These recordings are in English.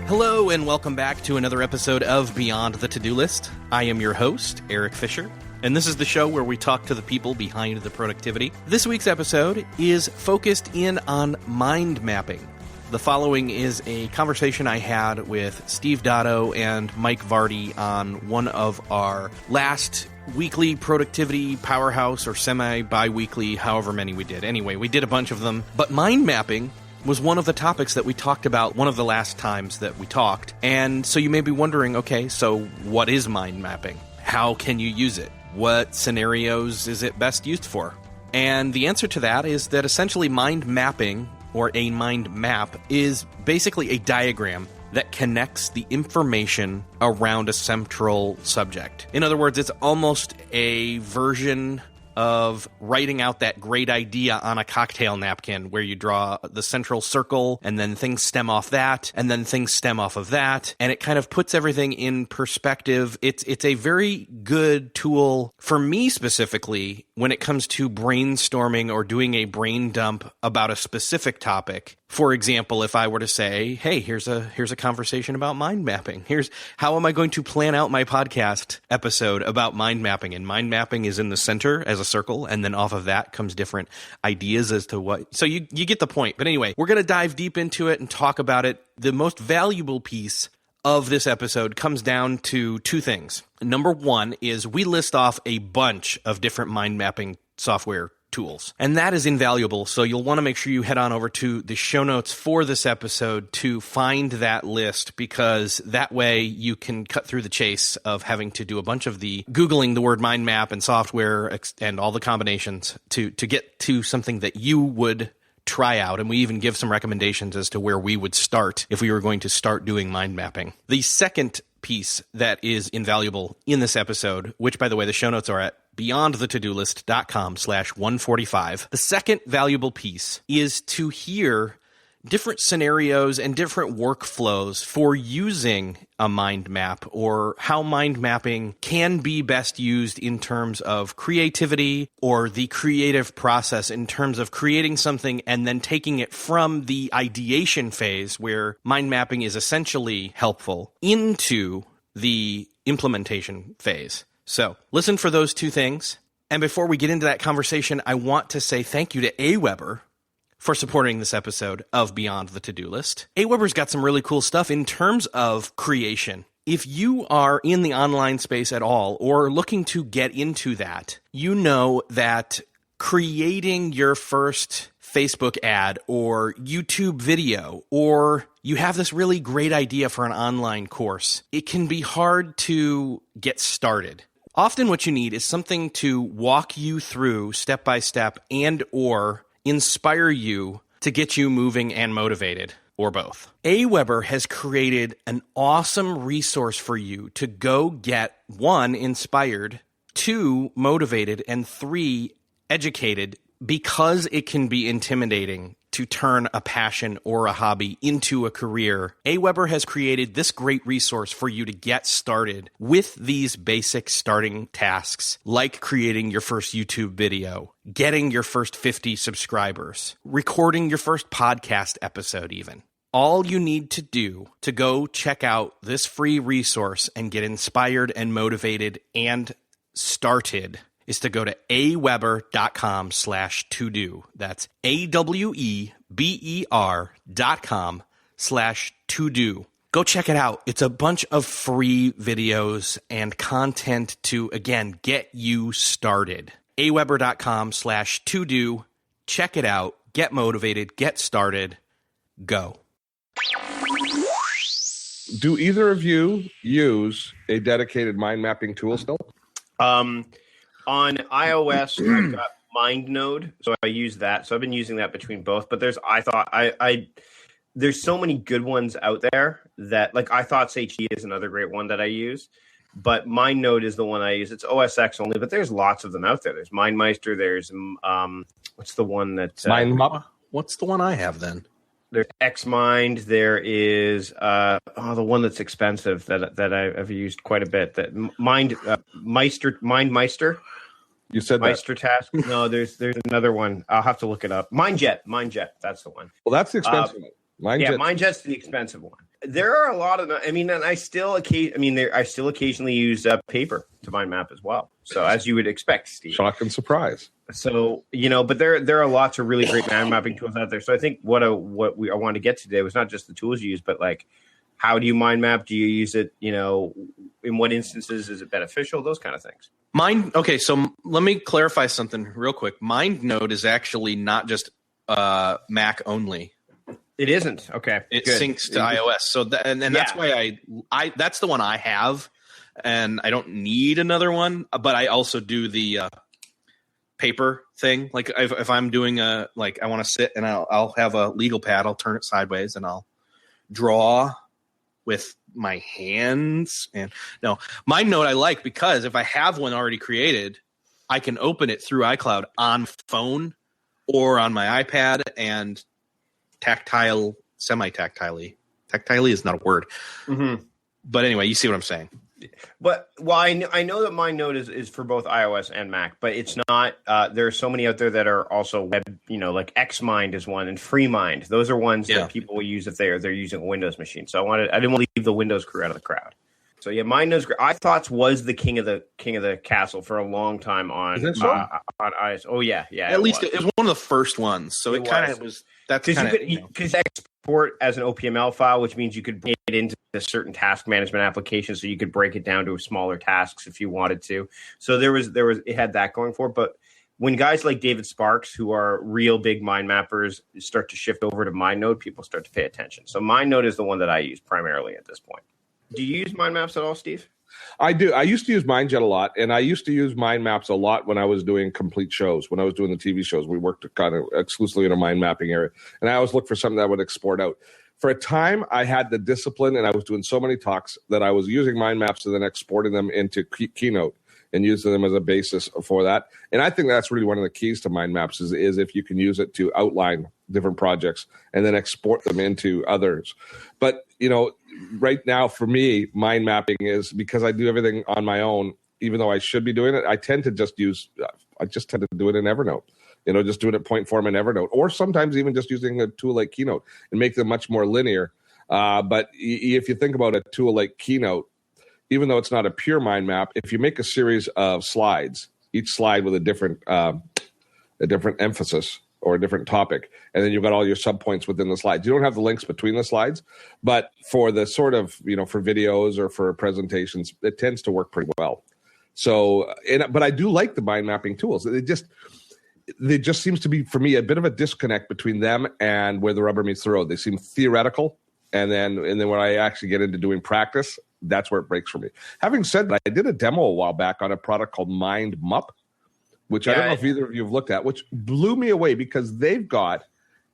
Hello and welcome back to another episode of Beyond the To-Do List. I am your host, Erik Fisher, and this is the show where we talk to the people behind the productivity. This week's episode is focused in on mind mapping. The following is a conversation I had with Steve Dotto and Mike Vardy on one of our last weekly productivity powerhouse or semi-bi-weekly, however many we did. Anyway, we did a bunch of them, but mind mapping was one of the topics that we talked about one of the last times that we talked. And so you may be wondering, okay, so what is mind mapping? How can you use it? What scenarios is it best used for? And the answer to that is that essentially mind mapping, or a mind map, is basically a diagram that connects the information around a central subject. In other words, it's almost a version of writing out that great idea on a cocktail napkin where you draw the central circle and then things stem off that and then things stem off of that. And it kind of puts everything in perspective. It's a very good tool for me specifically when it comes to brainstorming or doing a brain dump about a specific topic. For example, if I were to say, hey, here's a conversation about mind mapping. Here's how am I going to plan out my podcast episode about mind mapping? And mind mapping is in the center as a circle, and then off of that comes different ideas as to what. So you get the point. But anyway, we're going to dive deep into it and talk about it. The most valuable piece of this episode comes down to two things. Number one is we list off a bunch of different mind mapping software tools, and that is invaluable. So you'll want to make sure you head on over to the show notes for this episode to find that list, because that way you can cut through the chase of having to do a bunch of the Googling the word mind map and software and all the combinations to get to something that you would try out. And we even give some recommendations as to where we would start if we were going to start doing mind mapping. The second piece that is invaluable in this episode, which by the way, the show notes are at beyondthetodolist.com/145. The second valuable piece is to hear different scenarios and different workflows for using a mind map, or how mind mapping can be best used in terms of creativity or the creative process in terms of creating something and then taking it from the ideation phase where mind mapping is essentially helpful into the implementation phase. So listen for those two things. And before we get into that conversation, I want to say thank you to Aweber for supporting this episode of Beyond the To-Do List. Aweber's got some really cool stuff in terms of creation. If you are in the online space at all or looking to get into that, you know that creating your first Facebook ad or YouTube video, or you have this really great idea for an online course, it can be hard to get started. Often what you need is something to walk you through step by step and or inspire you to get you moving and motivated, or both. Aweber has created an awesome resource for you to go get 1, inspired, 2, motivated, and 3, educated, because it can be intimidating to turn a passion or a hobby into a career. Aweber has created this great resource for you to get started with these basic starting tasks, like creating your first YouTube video, getting your first 50 subscribers, recording your first podcast episode even. All you need to do to go check out this free resource and get inspired and motivated and started is to go to aweber.com/to-do. That's aweber.com/to-do. Go check it out. It's a bunch of free videos and content to, again, get you started. aweber.com/to-do. Check it out. Get motivated. Get started. Go. Do either of you use a dedicated mind mapping tool still? On iOS, I've got MindNode, so I use that. So I've been using that between both. But there's so many good ones out there that, like, iThoughts HE is another great one that I use. But MindNode is the one I use. It's OS X only, but there's lots of them out there. There's Mindmeister. There's what's the one that What's the one I have then? There's Xmind. There is the one that's expensive that I've used quite a bit. That Mindmeister. You said Meister Task. No, there's another one. I'll have to look it up. Mindjet. That's the one. Well, that's the expensive one. Mindjet's the expensive one. There are a lot of, I mean, and I still occasionally use paper to mind map as well. So as you would expect, Steve. Shock and surprise. So, but there are lots of really great mind mapping tools out there. So I think what I wanted to get to today was not just the tools you use, but like, how do you mind map? Do you use it, in what instances is it beneficial? Those kind of things. Okay, so let me clarify something real quick. MindNode is actually not just Mac only. It isn't. Okay. It syncs to iOS. So that's why I that's the one I have, and I don't need another one, but I also do the paper thing. Like if I'm doing I want to sit and I'll have a legal pad, I'll turn it sideways and I'll draw with my hands. And no, MindNode I like because if I have one already created, I can open it through iCloud on phone or on my iPad and semi-tactilely. Tactilely is not a word. Mm-hmm. But anyway, you see what I'm saying. But I know that MindNode is for both iOS and Mac, but it's not. There are so many out there that are also web. Like XMind is one, and FreeMind. Those are ones that people will use if they're using a Windows machine. So I didn't want to leave the Windows crew out of the crowd. So yeah, MindNode's great. iThoughts was the king of the castle for a long time on iOS. Oh yeah. At least it was one of the first ones. So it kind of was. That's because export as an OPML file, which means you could bring it into a certain task management application, so you could break it down to smaller tasks if you wanted to. So there was it had that going for it. But when guys like David Sparks, who are real big mind mappers, start to shift over to MindNode, people start to pay attention. So MindNode is the one that I use primarily at this point. Do you use mind maps at all, Steve? I do. I used to use MindJet a lot, and I used to use mind maps a lot when I was doing complete shows. When I was doing the TV shows, we worked kind of exclusively in a mind mapping area, and I always looked for something that would export out. For a time, I had the discipline, and I was doing so many talks that I was using mind maps and then exporting them into Keynote and using them as a basis for that. And I think that's really one of the keys to mind maps is if you can use it to outline different projects and then export them into others. But, right now for me, mind mapping is because I do everything on my own, even though I should be doing it, I tend to do it in Evernote. Just doing it point form in Evernote, or sometimes even just using a tool like Keynote and make them much more linear. But if you think about a tool like Keynote, even though it's not a pure mind map, if you make a series of slides, each slide with a different emphasis or a different topic, and then you've got all your subpoints within the slides. You don't have the links between the slides, but for the sort of, for videos or for presentations, it tends to work pretty well. So, but I do like the mind mapping tools. There just seems to be, for me, a bit of a disconnect between them and where the rubber meets the road. They seem theoretical, and then when I actually get into doing practice, that's where it breaks for me. Having said that, I did a demo a while back on a product called Mindmup, which I don't know if either of you have looked at, which blew me away because they've got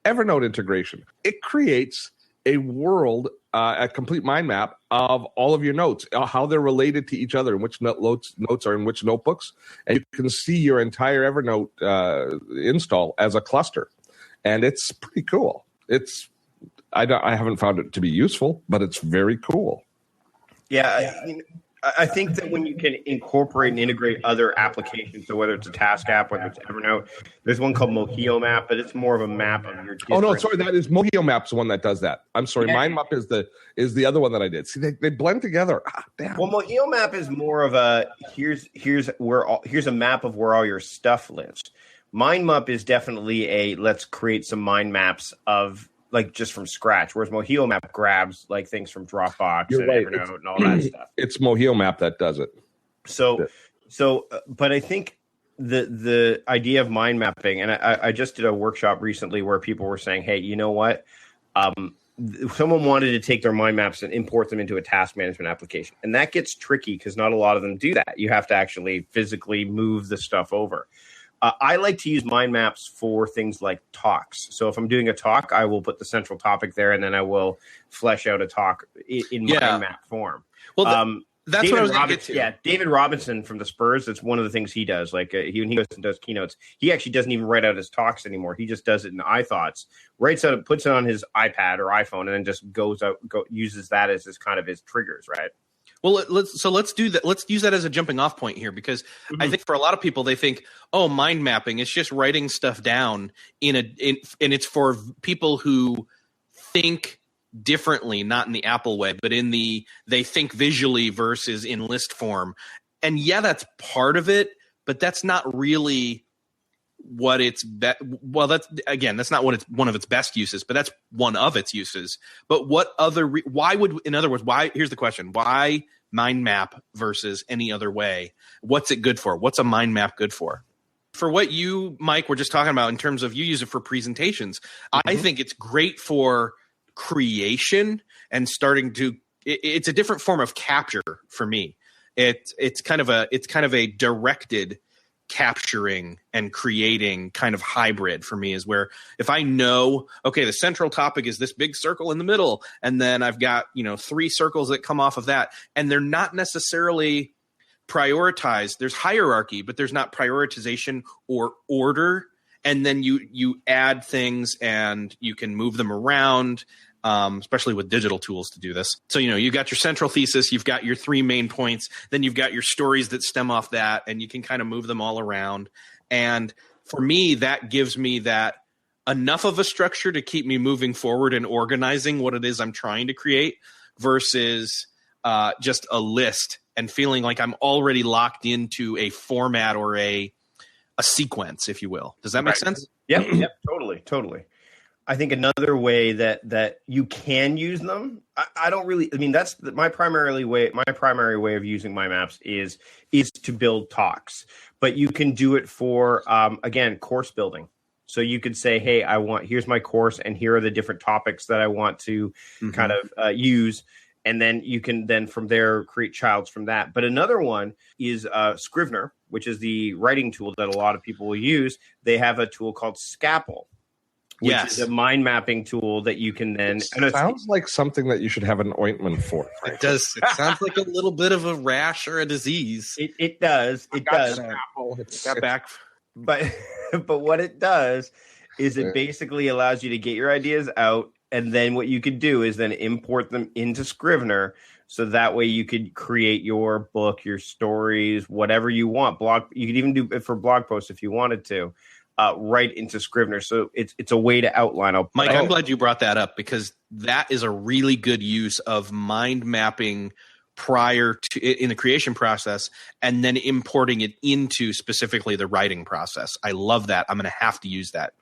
Evernote integration. It creates a world, a complete mind map of all of your notes, how they're related to each other, and which notes are in which notebooks. And you can see your entire Evernote install as a cluster. And it's pretty cool. I haven't found it to be useful, but it's very cool. Yeah, I think that when you can incorporate and integrate other applications, so whether it's a task app, whether it's Evernote, there's one called Mojio Map, but it's more of a map of your different... Oh, no, sorry, that is Mojio Map's the one that does that. I'm sorry, Mindmap is the other one that I did. See, they blend together. Damn. Well, Mojio Map is more of a, here's a map of where all your stuff lives. Mindmap is definitely a, let's create some mind maps of... just from scratch, whereas Mojio Map grabs things from Dropbox and Evernote and all that stuff. It's Mojio Map that does it. But I think the idea of mind mapping, and I just did a workshop recently where people were saying, hey, you know what? Someone wanted to take their mind maps and import them into a task management application. And that gets tricky because not a lot of them do that. You have to actually physically move the stuff over. I like to use mind maps for things like talks. So if I'm doing a talk, I will put the central topic there, and then I will flesh out a talk in mind map form. Well, that's David what I was going to get to. Yeah, David Robinson from the Spurs, that's one of the things he does. When he goes and does keynotes, he actually doesn't even write out his talks anymore. He just does it in iThoughts, puts it on his iPad or iPhone, and then just uses that as his kind of his triggers, right? Well, let's do that. Let's use that as a jumping off point here, because I think for a lot of people, they think, oh, mind mapping, it's just writing stuff down and it's for people who think differently, not in the Apple way, but in the they think visually versus in list form. And yeah, that's part of it, but that's not really what it's well, that's not what it's one of its best uses, but that's one of its uses. But what other why would, in other words, why, here's the question, why mind map versus any other way? What's it good for? What's a mind map good for? For what you, Mike, were just talking about in terms of you use it for presentations, I think it's great for creation and starting to, it's a different form of capture for me. It's kind of a directed capturing and creating kind of hybrid for me, is where if I know, okay, the central topic is this big circle in the middle, and then I've got, 3 circles that come off of that, and they're not necessarily prioritized. There's hierarchy, but there's not prioritization or order. And then you add things and you can move them around, especially with digital tools to do this. So, you got your central thesis, you've got your 3 main points, then you've got your stories that stem off that, and you can kind of move them all around. And for me, that gives me that enough of a structure to keep me moving forward and organizing what it is I'm trying to create versus just a list and feeling like I'm already locked into a format or a sequence, if you will. Does that make sense? Yep, totally. I think another way that you can use them, I don't really, that's my primary way of using my maps is to build talks, but you can do it for, again, course building. So you could say, hey, here's my course and here are the different topics that I want to kind of use. And then you can from there create childs from that. But another one is Scrivener, which is the writing tool that a lot of people will use. They have a tool called Scapple, which is a mind mapping tool that you can then. It sounds like something that you should have an ointment for. It does. It sounds like a little bit of a rash or a disease. It does. It does. But what it does is it basically allows you to get your ideas out. And then what you could do is then import them into Scrivener. So that way you could create your book, your stories, whatever you want. You could even do it for blog posts if you wanted to, right into Scrivener. So it's a way to outline. Mike, I'm glad you brought that up, because that is a really good use of mind mapping prior to in the creation process and then importing it into specifically the writing process. I love that. I'm going to have to use that.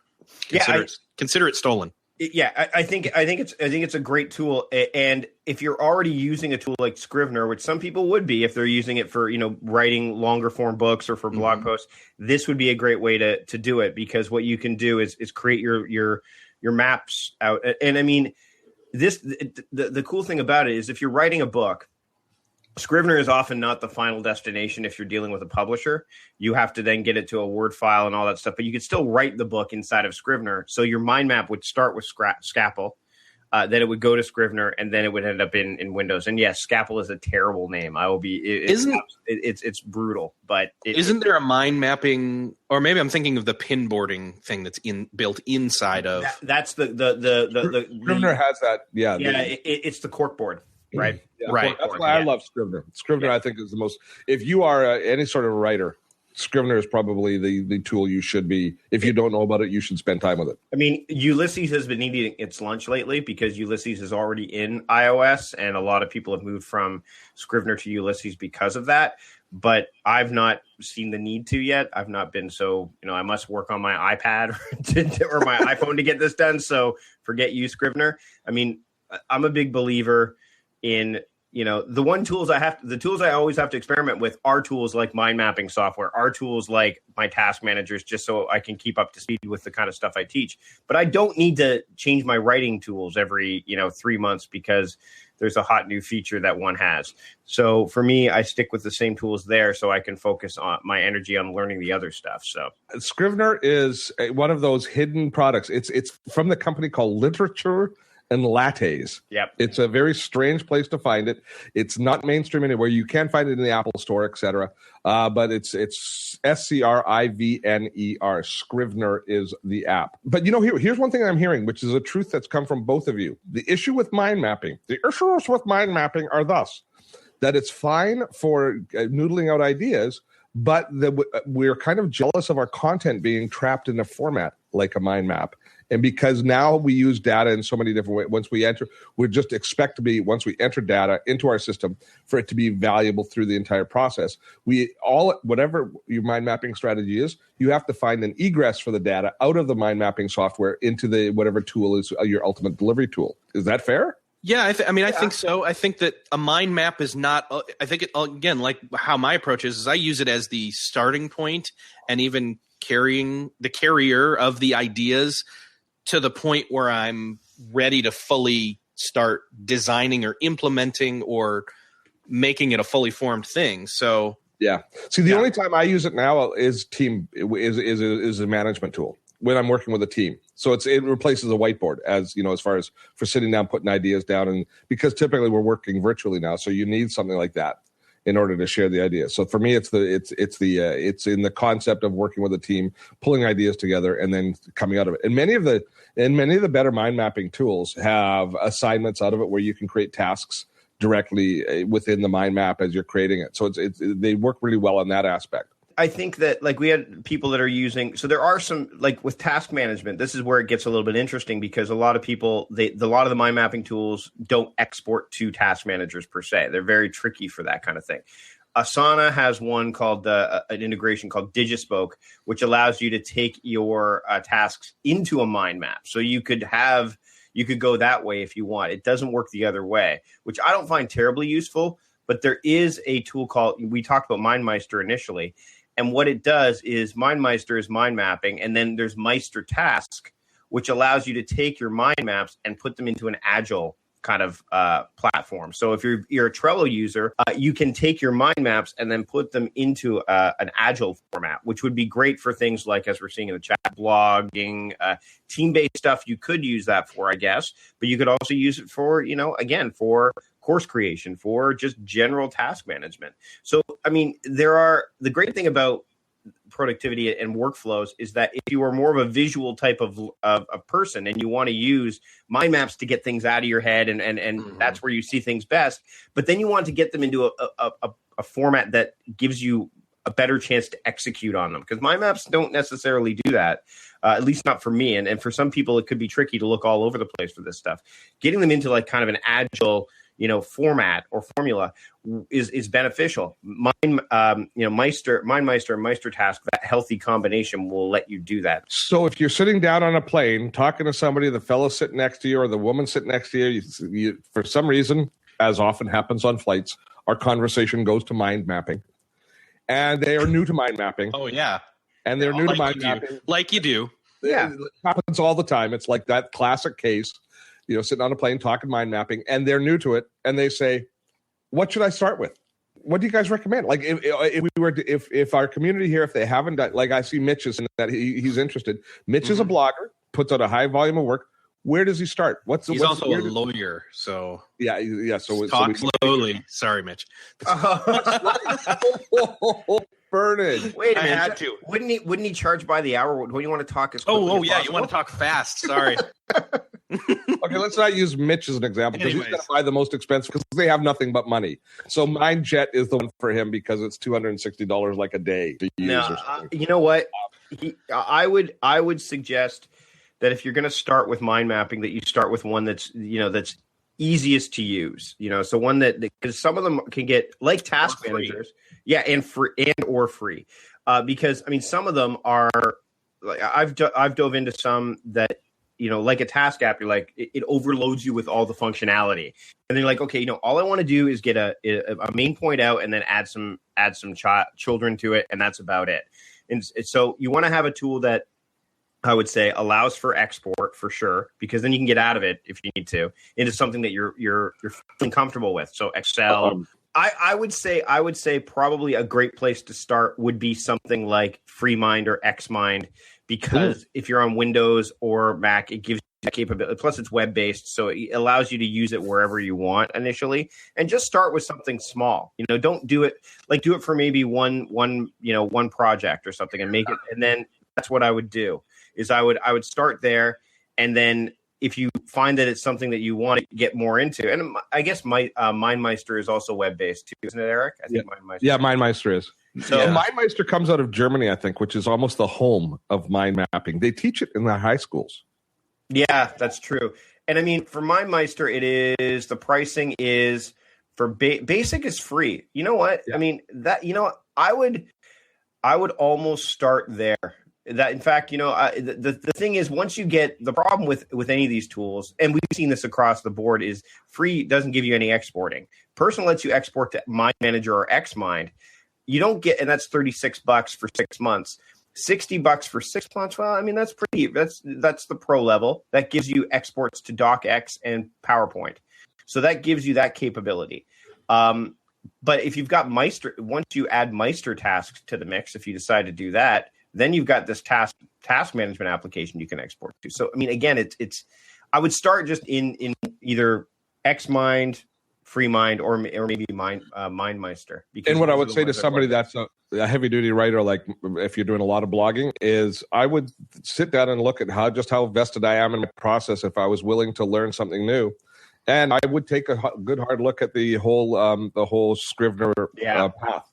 Consider it stolen. Yeah, I think it's a great tool, and if you're already using a tool like Scrivener, which some people would be if they're using it for writing longer form books or for blog posts, this would be a great way to do it, because what you can do is create your maps out. And the cool thing about it is if you're writing a book, Scrivener is often not the final destination if you're dealing with a publisher. You have to then get it to a Word file and all that stuff, but you could still write the book inside of Scrivener. So your mind map would start with Scapple, then it would go to Scrivener, and then it would end up in Windows. And yes, Scapple is a terrible name. It's brutal, but isn't there a mind mapping, or maybe I'm thinking of the pinboarding thing that's built inside of? That's the Scrivener has that. Yeah, it's the corkboard. Right. Yeah, right. That's why I love Scrivener. Scrivener, I think, is the most. If you are any sort of writer, Scrivener is probably the tool you should be. If you don't know about it, you should spend time with it. Ulysses has been eating its lunch lately because Ulysses is already in iOS, and a lot of people have moved from Scrivener to Ulysses because of that. But I've not seen the need to yet. I've not been I must work on my iPad or my iPhone to get this done. So forget you, Scrivener. I'm a big believer in the tools I always have to experiment with are tools like mind mapping software, are tools like my task managers, just so I can keep up to speed with the kind of stuff I teach. But I don't need to change my writing tools every 3 months because there's a hot new feature that one has. So for me, I stick with the same tools there so I can focus on my energy on learning the other stuff. So Scrivener is one of those hidden products. It's from the company called Literature and Lattes. Yep. It's a very strange place to find it. It's not mainstream anywhere. You can find it in the Apple Store, etc. But it's Scrivener. Scrivener is the app. But here's one thing I'm hearing, which is a truth that's come from both of you. The issues with mind mapping are thus: that it's fine for noodling out ideas, but we're kind of jealous of our content being trapped in a format like a mind map. And because now we use data in so many different ways, once we enter, we just expect to be, once we enter data into our system, for it to be valuable through the entire process. Whatever your mind mapping strategy is, you have to find an egress for the data out of the mind mapping software into the whatever tool is your ultimate delivery tool. Is that fair? Yeah, I think so. I think that a mind map is not. I think again, like how my approach is I use it as the starting point, and even carrying the carrier of the ideas to the point where I'm ready to fully start designing or implementing or making it a fully formed thing. So yeah. See, the only time I use it now is a management tool when I'm working with a team. So it replaces a whiteboard, as as far as for sitting down, putting ideas down, and because typically we're working virtually now, so you need something like that in order to share the ideas. So for me, it's in the concept of working with a team, pulling ideas together, and then coming out of it. And many of the better mind mapping tools have assignments out of it where you can create tasks directly within the mind map as you're creating it. So they work really well on that aspect. I think that we had people that are using, so there are some, with task management, this is where it gets a little bit interesting, because a lot of people, a lot of the mind mapping tools don't export to task managers per se. They're very tricky for that kind of thing. Asana has one called an integration called Digispoke, which allows you to take your tasks into a mind map. So you could go that way if you want. It doesn't work the other way, which I don't find terribly useful, but there is a tool we talked about Mindmeister initially. And what it does is Mindmeister is mind mapping, and then there's Meister Task, which allows you to take your mind maps and put them into an agile kind of platform. So if you're a Trello user, you can take your mind maps and then put them into an agile format, which would be great for things like, as we're seeing in the chat, blogging, team-based stuff. You could use that for, I guess, but you could also use it for, again, for course creation, for just general task management. So, the great thing about productivity and workflows is that if you are more of a visual type of person and you want to use mind maps to get things out of your head and that's where you see things best, but then you want to get them into a format that gives you a better chance to execute on them, because mind maps don't necessarily do that, at least not for me. And for some people, it could be tricky to look all over the place for this stuff. Getting them into kind of an agile format or formula is beneficial. Mindmeister and Meister Task, that healthy combination will let you do that. So if you're sitting down on a plane talking to somebody, the fellow sitting next to you or the woman sitting next to you, for some reason, as often happens on flights, our conversation goes to mind mapping, and they are new to mind mapping. Oh yeah, and they're new to mind mapping, like you do. Yeah, it happens all the time. It's like that classic case. Sitting on a plane talking mind mapping, and they're new to it, and they say, "What should I start with? What do you guys recommend?" Like, if our community here, if they haven't done, like I see Mitch is in that he's interested. Mitch is a blogger, puts out a high volume of work. Where does he start? He's also a lawyer, so yeah. So talk slowly. Sorry, Mitch. Burn it. Wait a minute. I had to. Wouldn't he charge by the hour? What do you want to talk as quickly Oh as yeah, possible? you want to talk fast. Sorry. Okay, let's not use Mitch as an example, because he's going to buy the most expensive, because they have nothing but money. So MindJet is the one for him because it's $260 like a day to use. No, you know what? I would suggest that if you're going to start with mind mapping, that you start with one that's that's easiest to use. So one that, because some of them can get like task managers, and free or free, because some of them are like I've dove into some that. Like a task app, you're like, it overloads you with all the functionality. And then you're like, okay, all I want to do is get a main point out and then add some children to it. And that's about it. And so you want to have a tool that I would say allows for export for sure, because then you can get out of it if you need to into something that you're feeling comfortable with. So Excel. I would say probably a great place to start would be something like FreeMind or XMind, because if you're on Windows or Mac, it gives you that capability. Plus, it's web-based, so it allows you to use it wherever you want initially. And just start with something small. Don't do it do it for maybe one project or something, and make it. And then that's what I would do. Is I would start there, and then if you find that it's something that you want to get more into, and I guess my Mindmeister is also web-based too, isn't it, Eric? I think Mindmeister. Yeah, Mindmeister is. So Mindmeister comes out of Germany, I think, which is almost the home of mind mapping. They teach it in the high schools. Yeah, that's true. And I mean, for Mindmeister, the pricing is for basic is free. You know what? Yeah. I mean, I would almost start there. That, in fact, the thing is, once you get the problem with any of these tools, and we've seen this across the board, is free doesn't give you any exporting. Personal lets you export to Mind Manager or Xmind. You don't get, and that's $36 for 6 months. $60 for 6 months. Well, I mean, that's the pro level. That gives you exports to DocX and PowerPoint. So that gives you that capability. But if you've got Meister, once you add Meister tasks to the mix, if you decide to do that, then you've got this task management application you can export to. So, I mean, again, it's I would start just in either Xmind, FreeMind, or maybe Mindmeister. And what I would say to somebody that's a heavy duty writer, like if you're doing a lot of blogging, is I would sit down and look at how vested I am in the process if I was willing to learn something new. And I would take a good hard look at the whole Scrivener path.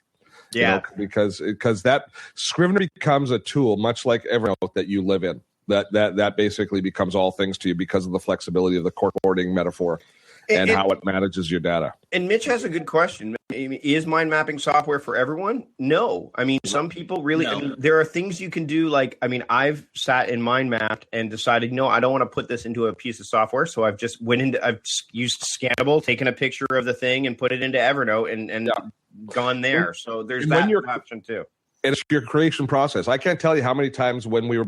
Yeah, because that Scrivener becomes a tool, much like Evernote, that you live in. That basically becomes all things to you because of the flexibility of the corkboarding metaphor and how it manages your data. And Mitch has a good question. Is mind mapping software for everyone? No. I mean, some people really. No. I mean, there are things you can do. Like, I mean, I've sat in mind mapped and decided, no, I don't want to put this into a piece of software. So I've just I've used Scannable, taken a picture of the thing, and put it into Evernote, and gone there. So there's that option too. And it's your creation process. I can't tell you how many times when we were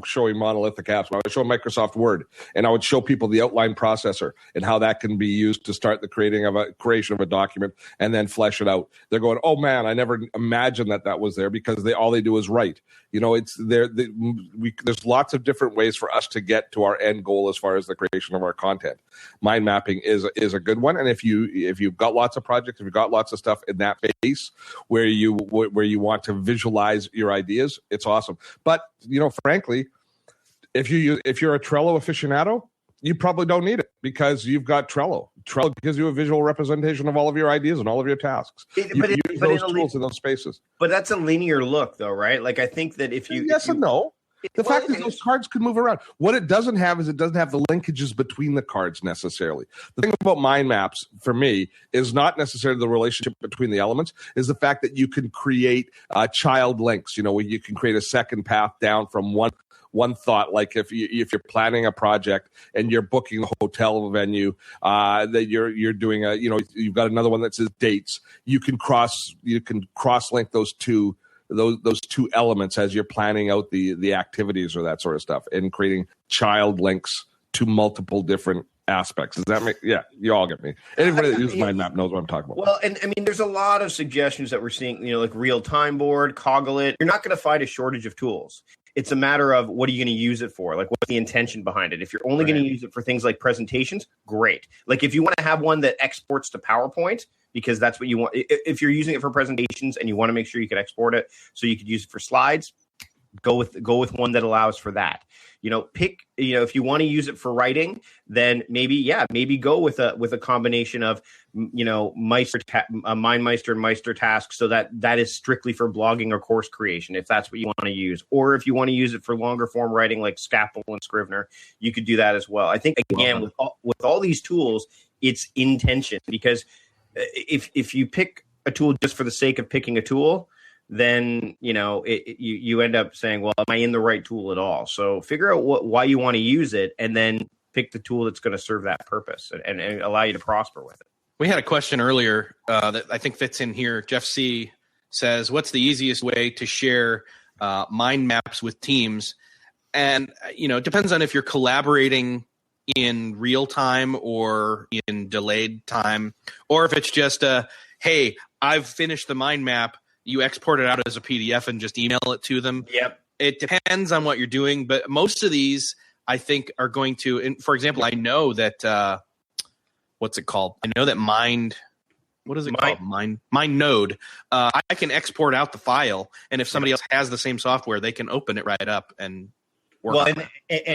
showing monolithic apps, when I would show Microsoft Word, and I would show people the outline processor and how that can be used to start the creation of a document and then flesh it out. They're going, oh man, I never imagined that was there, because all they do is write. It's there. There's lots of different ways for us to get to our end goal as far as the creation of our content. Mind mapping is a good one, and if you've got lots of projects, if you've got lots of stuff in that phase where you want to visualize your ideas, it's awesome. But frankly, if you're a Trello aficionado, you probably don't need it, because you've got Trello. Trello gives you a visual representation of all of your ideas and all of your tasks. You use those tools in those spaces. But that's a linear look, though, right? Like, I think that and no. The fact is those cards can move around. What it doesn't have is it doesn't have the linkages between the cards necessarily. The thing about mind maps for me is not necessarily the relationship between the elements, is the fact that you can create child links, where you can create a second path down from one thought. Like if you're planning a project and you're booking a hotel venue, that you're doing you've got another one that says dates. You can cross link those two elements as you're planning out the activities or that sort of stuff, and creating child links to multiple different aspects. Does that make? Yeah, you all get me. Anybody that uses mind map knows what I'm talking about. Well, and I mean, there's a lot of suggestions that we're seeing, like real time board, Coggle it. You're not going to find a shortage of tools. It's a matter of what are you going to use it for? Like, what's the intention behind it? If you're only going to use it for things like presentations, great. Like, if you want to have one that exports to PowerPoint, because that's what you want. If you're using it for presentations and you want to make sure you can export it so you could use it for slides, go with one that allows for that. If you want to use it for writing, then maybe go with a combination of Mindmeister and Meister tasks, so that is strictly for blogging or course creation, if that's what you want to use. Or if you want to use it for longer form writing like Scapple and Scrivener, you could do that as well. I think, again, with all these tools, it's intention, because if you pick a tool just for the sake of picking a tool, then you end up saying, well, am I in the right tool at all? So figure out why you want to use it, and then pick the tool that's going to serve that purpose and allow you to prosper with it. We had a question earlier that I think fits in here. Jeff C. says, what's the easiest way to share mind maps with teams? And it depends on if you're collaborating in real time or in delayed time, or if it's just hey, I've finished the mind map, you export it out as a PDF and just email it to them. Yep. It depends on what you're doing, but most of these I think are going to, and for example, I know that what's it called? I know that called? Mindnode. I can export out the file, and if somebody else has the same software, they can open it right up and work on it.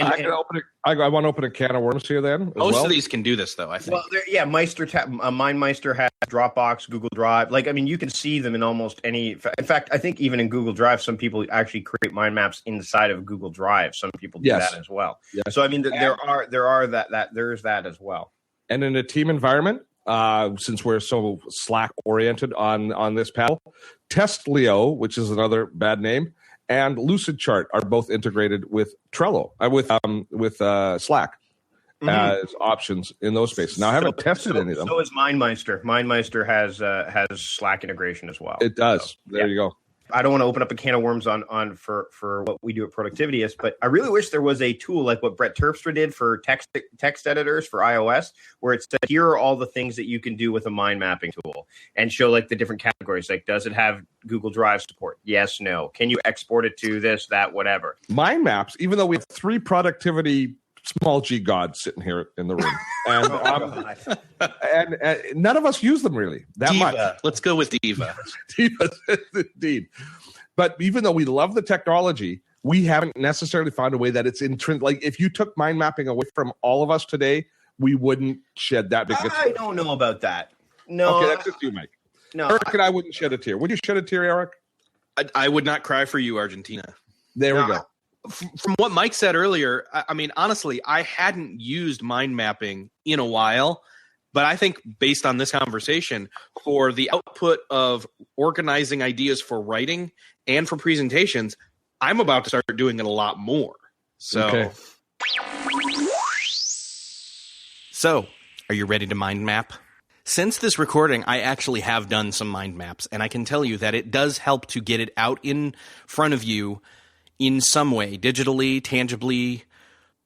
I want to open a can of worms here then. Most of these can do this, though, I think. Well, Mindmeister has Dropbox, Google Drive. Like, I mean, you can see them in almost any. In fact, I think even in Google Drive, some people actually create mind maps inside of Google Drive. Some people do that as well. Yes. So I mean, there's that as well. And in a team environment, since we're so Slack oriented on this panel, Testlio, which is another bad name, and Lucidchart are both integrated with Trello, with Slack. As options in those spaces. Now, I haven't tested any of them. So is Mindmeister. Mindmeister has Slack integration as well. It does. So, there you go. I don't want to open up a can of worms on for what we do at Productivityist, but I really wish there was a tool like what Brett Terpstra did for text editors for iOS, where it said, here are all the things that you can do with a mind mapping tool, and show like the different categories. Like, does it have Google Drive support? Yes, no. Can you export it to this, that, whatever? Mind maps, even though we have 3 productivity small G gods sitting here in the room, and none of us use them really that Diva. much. Let's go with Diva. Diva, indeed. But even though we love the technology, we haven't necessarily found a way that it's intrinsic. Like, if you took mind mapping away from all of us today, we wouldn't shed that big a tear. I don't know about that. No. Okay, that's just you, Mike. No, Eric and I wouldn't shed a tear. Would you shed a tear, Eric? I would not cry for you, Argentina. There we go. From what Mike said earlier, I mean, honestly, I hadn't used mind mapping in a while, but I think based on this conversation, for the output of organizing ideas for writing and for presentations, I'm about to start doing it a lot more. So, So, are you ready to mind map? Since this recording, I actually have done some mind maps, and I can tell you that it does help to get it out in front of you in some way, digitally, tangibly,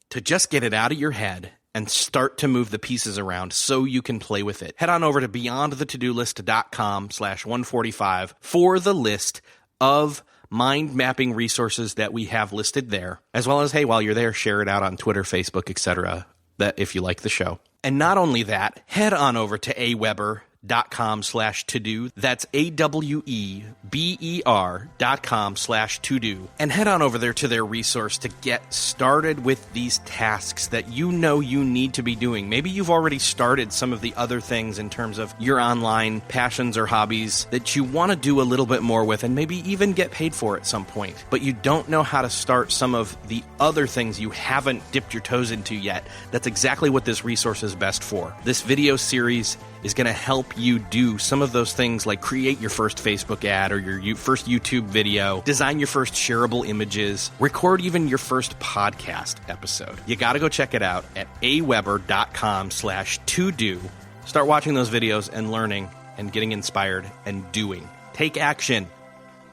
to just get it out of your head and start to move the pieces around so you can play with it. Head on over to beyondthetodolist.com/145 for the list of mind mapping resources that we have listed there, as well as, hey, while you're there, share it out on Twitter, Facebook, etc., that if you like the show. And not only that, head on over to aweber.com/to-do. That's AWEBER.com/to-do. And head on over there to their resource to get started with these tasks that you know you need to be doing. Maybe you've already started some of the other things in terms of your online passions or hobbies that you want to do a little bit more with and maybe even get paid for at some point. But you don't know how to start some of the other things you haven't dipped your toes into yet. That's exactly what this resource is best for. This video series is going to help you do some of those things, like create your first Facebook ad or your first YouTube video, design your first shareable images, record even your first podcast episode. You got to go check it out at aweber.com/to-do. Start watching those videos and learning and getting inspired and doing. Take action.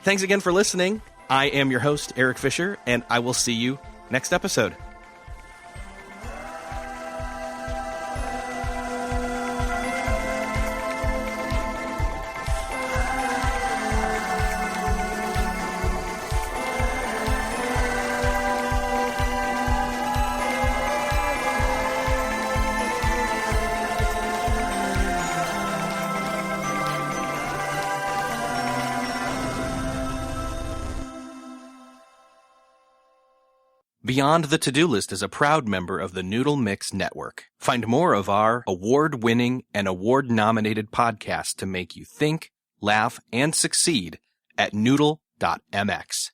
Thanks again for listening. I am your host, Erik Fisher, and I will see you next episode. Beyond the To-Do List is a proud member of the Noodle Mix Network. Find more of our award-winning and award-nominated podcasts to make you think, laugh, and succeed at noodle.mx.